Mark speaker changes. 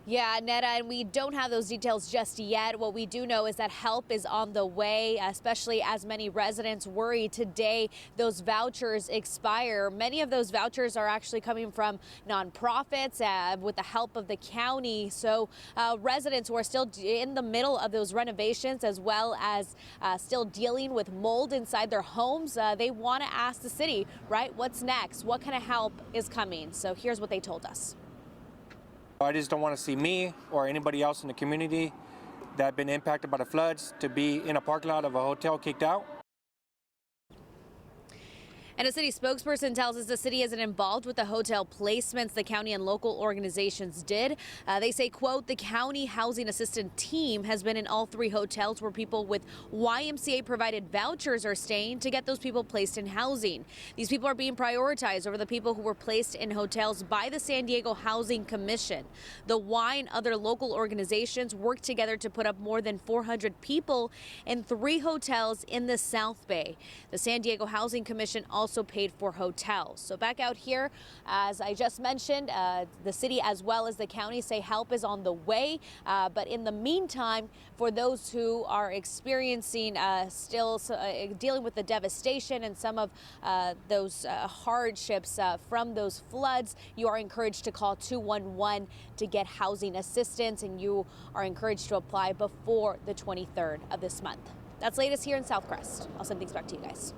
Speaker 1: Yeah, Netta, and we don't have those details just yet. What we do know is that help is on the way, especially as many residents worry today those vouchers expire. Many of those vouchers are actually coming from nonprofits with the help of the county. So residents who are still in the middle of those renovations, as well as still dealing with mold inside their homes, they want to ask the city, right, what's next? What kind of help is coming? So here's what they told us.
Speaker 2: I just don't want to see me or anybody else in the community that have been impacted by the floods to be in a parking lot of a hotel kicked out.
Speaker 1: And a city spokesperson tells us the city isn't involved with the hotel placements the county and local organizations did. They say, quote, the county housing assistant team has been in all 3 hotels where people with YMCA provided vouchers are staying to get those people placed in housing. These people are being prioritized over the people who were placed in hotels by the San Diego Housing Commission. The Y and other local organizations worked together to put up more than 400 people in 3 hotels in the South Bay. The San Diego Housing Commission also paid for hotels. So back out here, as I just mentioned, the city as well as the county say help is on the way. But in the meantime, for those who are experiencing still dealing with the devastation and some of those hardships from those floods, you are encouraged to call 211 to get housing assistance, and you are encouraged to apply before the 23rd of this month. That's latest here in Southcrest. I'll send things back to you guys.